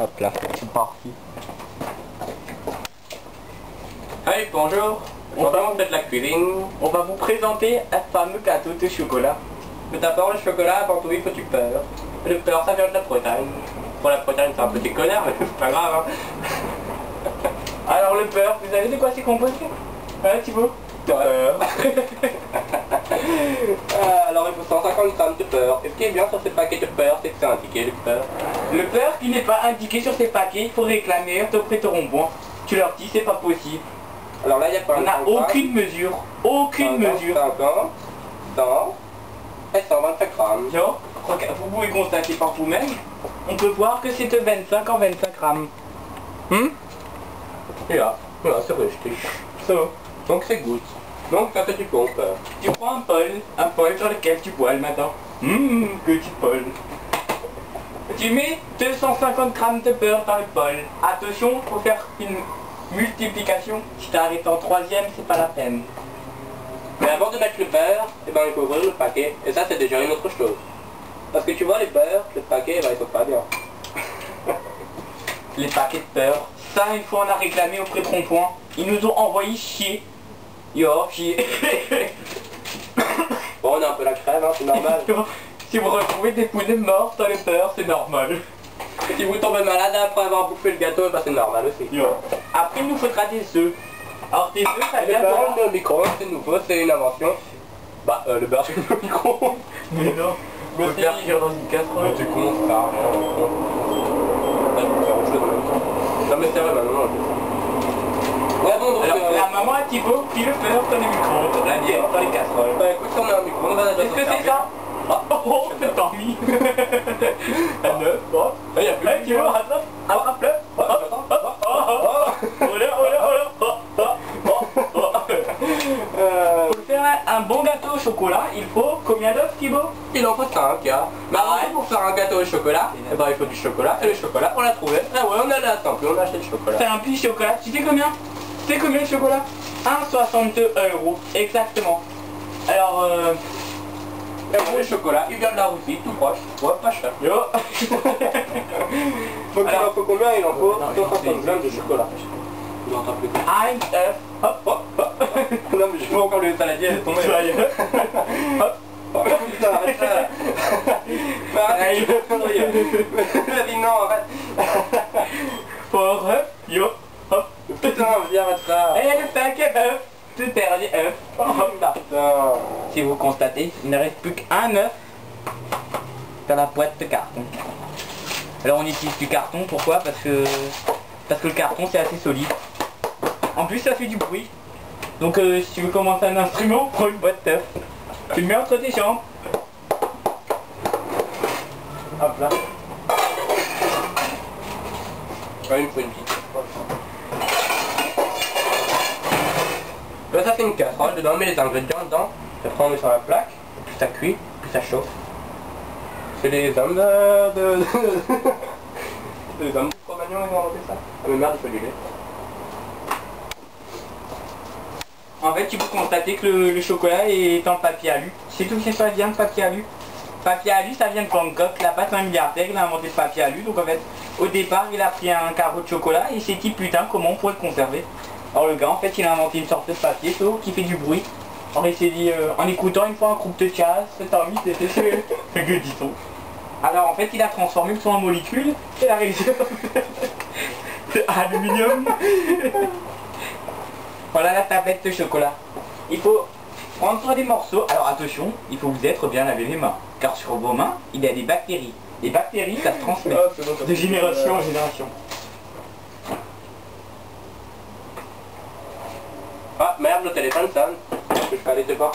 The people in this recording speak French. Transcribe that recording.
Hop là, c'est parti. Hey, bonjour. On va faire de la cuisine. On va vous présenter un fameux gâteau de chocolat. Mais d'abord, le chocolat, avant tout, il faut du beurre. Et le beurre, ça vient de la Bretagne. Bon, la Bretagne, c'est un petit connard, mais c'est pas grave. Hein. Alors, le beurre, vous savez de quoi c'est composé? Hein, Thibaut? Beurre. Alors, il faut 150 grammes de beurre. Et ce qui est bien sur ces paquets de beurre, c'est que c'est indiqué, le beurre. Le beurre qui n'est pas indiqué sur ces paquets, il faut réclamer auprès de Rond-Point. Tu leur dis, c'est pas possible. Alors là, il n'y a pas... On n'a aucune mesure. Aucune mesure. 50, 100 et 125 grammes. Non, vous pouvez constater par vous-même. On peut voir que c'est de 25 en 25 grammes. Et là, voilà, c'est rejeté. Ça va. Donc c'est goutte. Donc ça fait du bon beurre. Tu prends un bol sur lequel tu bois le matin. Petit bol. Tu mets 250 grammes de beurre dans le bol. Attention, faut faire une multiplication. Si t'arrêtes en troisième, c'est pas la peine. Mais avant de mettre le beurre, eh ben, il faut ouvrir le paquet. Et ça, c'est déjà une autre chose. Parce que tu vois, les beurres, le paquet, ben, il faut pas bien. Les paquets de beurre. Ça, une fois, on a réclamé auprès de Rond-Point. Ils nous ont envoyé chier. Yo, chier. Bon, on a un peu la crème, hein, c'est normal. Si vous retrouvez des poulets morts dans le beurre, c'est normal. Et si vous tombez malade après avoir bouffé le gâteau, bah c'est normal aussi. Yo. Après, il nous faudra des œufs. Alors des œufs, ça vient de micro-ondes, c'est nouveau, c'est une invention. Bah, le beurre c'est le micro-ondes. Mais non. Le beurre qui dans une casserole. Mais tu con, ça n'a rien. Non mais c'est vrai, maintenant. Ouais, bon, donc, alors, la maman à Thibaut qui le beurre dans les micro-ondes, la mienne dans les casseroles. Bah écoute, on a un micro-ondes, on va Qu'est-ce que c'est ça? Oh, c'est parmi. Un œuf, oh. Il y a plus de Thibaut, attends. Ah, pleure. Pour faire un bon gâteau au chocolat, il faut combien d'œufs, Thibaut? Il en faut 5, hein. Mais pour faire un gâteau au chocolat, eh ben, il faut du chocolat. Et le chocolat, on l'a trouvé. Ah ouais, on allait à Temple, on a acheté le chocolat. C'est un petit chocolat. Tu sais combien? Tu sais combien le chocolat? 1,62 €. Exactement. Alors, le chocolat, il vient de la Russie, tout proche. Ouais, pas cher. Yo. Donc alors, il en faut combien? Il en faut 150 grammes de chocolat. Il n'entend plus. Un œuf. Hop, hop, hop. Non mais je vois encore le saladier, elle est tombée. Hop. Putain, arrête ça. Arrête. Vas-y, non, arrête. Fort, hop, yo, hop. Putain, viens, arrête ça. Et le paquet œuf. Tout perdu œuf. Oh putain. Si vous constatez, il ne reste plus qu'un œuf dans la boîte de carton. Alors on utilise du carton, pourquoi? Parce que le carton c'est assez solide. En plus ça fait du bruit. Donc si tu veux commencer un instrument, prends une boîte d'œuf. Tu le mets entre tes jambes. Hop là. Ouais, il me faut une petite. Là ça fait une casserole, dedans on met les ingrédients dedans, après on met sur la plaque, plus ça cuit, plus ça chauffe. C'est les hommes les hommes du Cro-Magnon ils ont inventé ça. Ah mais merde, il faut du lait. En fait tu peux constater que le chocolat est en papier alu. C'est tout ce que ça vient de papier alu. Papier alu ça vient de Bangkok, là-bas c'est un milliardaire, il a inventé le papier alu, donc en fait au départ il a pris un carreau de chocolat et il s'est dit putain comment on pourrait le conserver. Alors le gars en fait il a inventé une sorte de papier qui fait du bruit. Alors il s'est dit en écoutant une fois un groupe de jazz, c'est un mythe et c'est que dit-on. Alors en fait il a transformé le son en molécules et il a réussi c'est aluminium. Voilà la tablette de chocolat. Il faut prendre des morceaux. Alors attention, il faut vous être bien laver les mains. Car sur vos mains, il y a des bactéries. Les bactéries ça se transmet de génération en génération. Ah merde, le téléphone sonne. Je peux aller te voir.